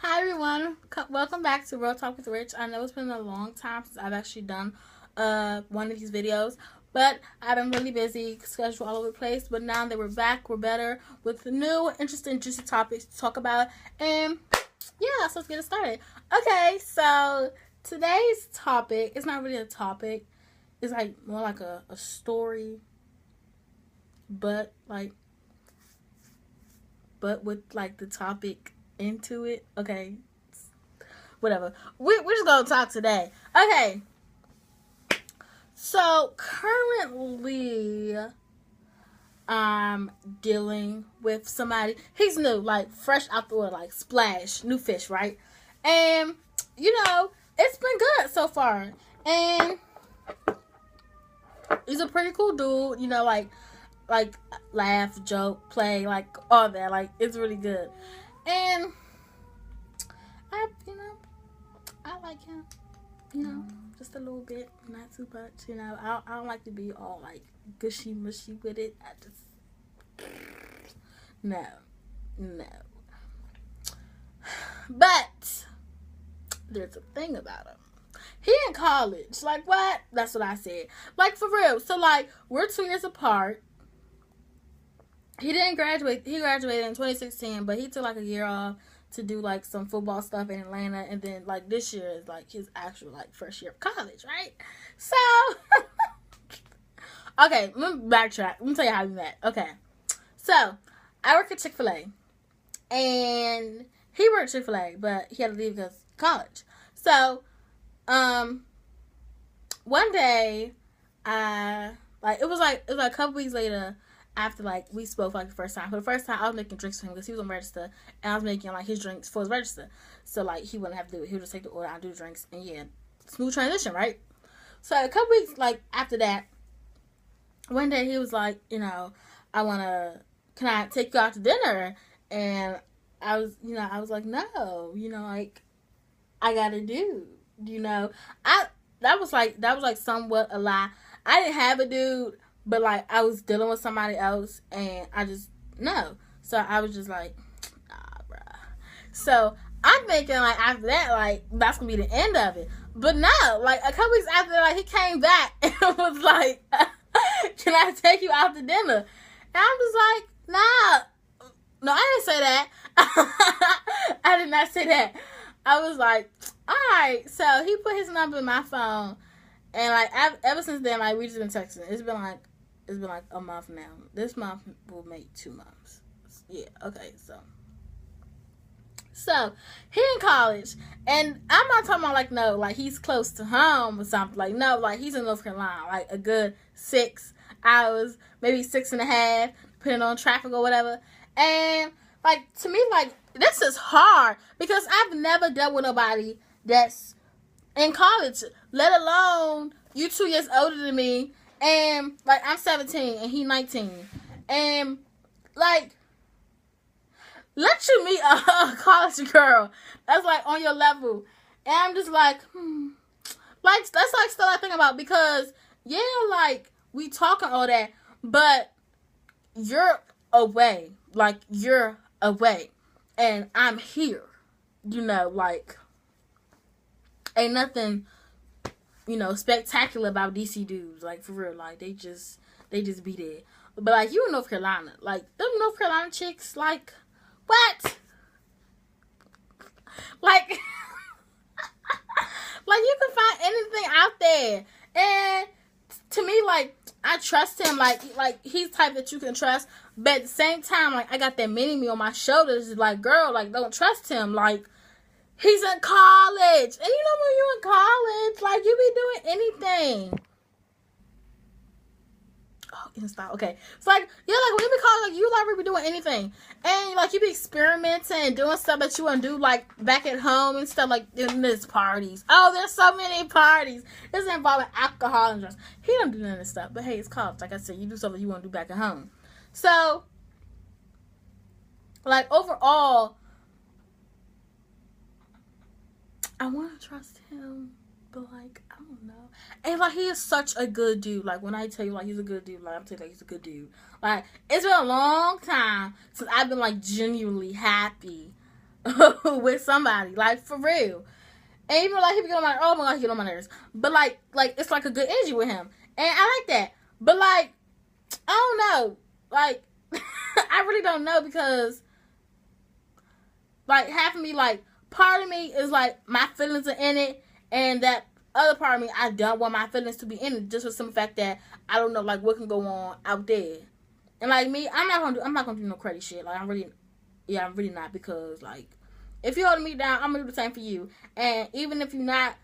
Hi everyone, welcome back to Real Talk with Rich. I know it's been a long time since I've actually done one of these videos, but I've been really busy, schedule all over the place. But now that we're back, we're better with new, interesting, juicy topics to talk about. And yeah, so let's get it started. Okay, so today's topic is not really a topic. It's like more like a story, but with like the topic into it. Okay, whatever. We're just gonna talk today. Okay. So currently, I'm dealing with somebody. He's new, like fresh out the water, like splash, new fish, right? And it's been good so far. And he's a pretty cool dude. Like laugh, joke, play, like all that. Like it's really good. And I like him. Just a little bit, not too much. I don't like to be all like gushy mushy with it. I just no. But there's a thing about him. He in college. Like what? That's what I said. Like for real. So like we're 2 years apart. He didn't graduate. He graduated in 2016, but he took like a year off to do like some football stuff in Atlanta, and then like this year is like his actual like first year of college, right? So okay, let me backtrack. Let me tell you how we met. Okay, so I work at Chick-fil-A, and he worked at Chick-fil-A, but he had to leave because of college. So one day it was like a couple weeks later, after like we spoke for like the first time. For the first time, I was making drinks for him because he was on register, and I was making like his drinks for his register. So like he wouldn't have to do it. He would just take the order, I'd do the drinks, and yeah, smooth transition, right? So a couple weeks like after that, one day he was like, can I take you out to dinner? And I was like, no, like I gotta do, that was like somewhat a lie. I didn't have a dude, but like I was dealing with somebody else, and I just no. So I was just like, nah, bruh. So I'm thinking like after that, like that's gonna be the end of it. But no, like a couple weeks after, like he came back and was like, "Can I take you out to dinner?" And I'm just like, nah, no, I didn't say that. I did not say that. I was like, all right. So he put his number in my phone, and like ever since then, like we just been texting. It's been like a month now. This month will make 2 months. Yeah, okay, so he in college, and I'm not talking about like no, like he's close to home or something. Like no, like he's in North Carolina, like a good 6 hours, maybe 6.5, depending on traffic or whatever. And like to me, like this is hard because I've never dealt with nobody that's in college, let alone you 2 years older than me. And like I'm 17 and he 19, and like let you meet a college girl that's like on your level, and I'm just like like that's like stuff I think about, because yeah, like we talking all that, but you're away, and I'm here, like ain't nothing spectacular about DC dudes, like for real, like they just be there. But like you in North Carolina, like them North Carolina chicks, like what? Like like you can find anything out there. And to me, like I trust him, like he's the type that you can trust, but at the same time, like I got that mini me on my shoulders, like girl, like don't trust him, like he's in college. And when you're in college, like you be doing anything. Oh, Insta. Okay. It's like, yeah, like when you be college, like you like be doing anything. And like you be experimenting and doing stuff that you want to do like back at home and stuff, like there's parties. Oh, there's so many parties. This involving alcohol and drugs. He don't do none of this stuff. But hey, it's college. Like I said, you do something you want to do back at home. So like overall, I want to trust him, but like I don't know. And like he is such a good dude. Like when I tell you like he's a good dude, like I'm telling you like he's a good dude. Like it's been a long time since I've been like genuinely happy with somebody, like for real. And even like he be getting on my, oh my god, he get on my nerves. But like it's like a good energy with him, and I like that. But like, I don't know, like I really don't know, because like half of me, like part of me is like my feelings are in it, and that other part of me, I don't want my feelings to be in it, just for some fact that I don't know like what can go on out there. And like me, I'm not gonna do no crazy shit. Like I'm really not, because like if you're holding me down, I'm gonna do the same for you. And even if you're not,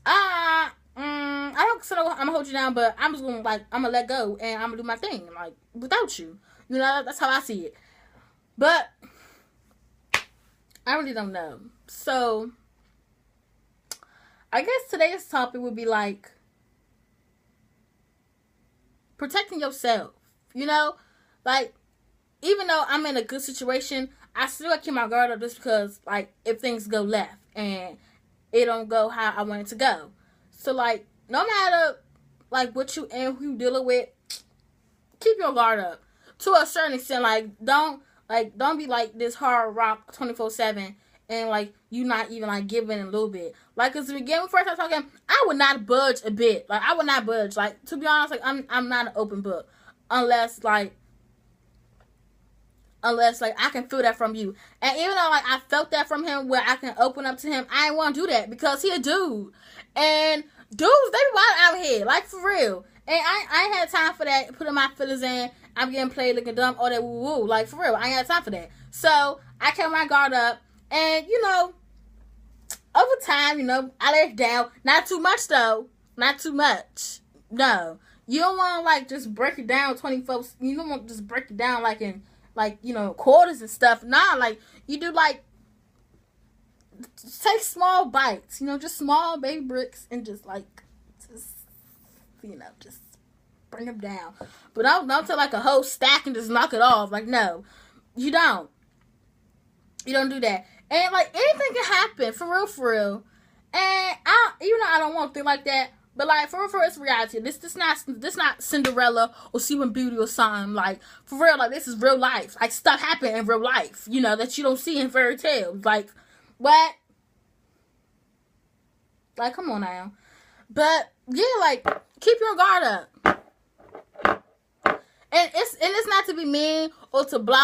I don't consider I'm gonna hold you down, but I'm just gonna I'm gonna let go and I'm gonna do my thing like without you. You know, that's how I see it. But I really don't know. So I guess today's topic would be like protecting yourself. You know, like even though I'm in a good situation, I still gotta keep my guard up, just because like if things go left and it don't go how I want it to go. So like no matter like what you and who you dealing with, keep your guard up to a certain extent. Like don't be like this hard rock 24/7 and like you not even like giving a little bit. Like cause when we first started talking, I would not budge a bit. Like I would not budge. Like to be honest, like I'm not an open book unless like I can feel that from you. And even though like I felt that from him where I can open up to him, I ain't want to do that because he a dude. And dudes, they be wild out here, like for real. And I ain't had time for that, putting my feelings in, I'm getting played looking dumb, all that woo woo. Like for real, I ain't had time for that. So I kept my guard up, and you know, over time, you know, I let it down. Not too much though. Not too much. No. You don't want to like just break it down 24. You don't want to just break it down like in like, you know, quarters and stuff. Nah, like you do like take small bites, you know, just small baby bricks, and just you know, just bring them down. But don't take like a whole stack and just knock it off. Like no, you don't do that. And like anything can happen, for real. And even though I don't want to think like that, but like for real, it's reality. This not Cinderella or Sleeping Beauty or something. Like for real, like this is real life. Like stuff happen in real life, you know, that you don't see in fairy tales. Like what? Like come on now. But yeah, like keep your guard up. And it's not to be mean or to block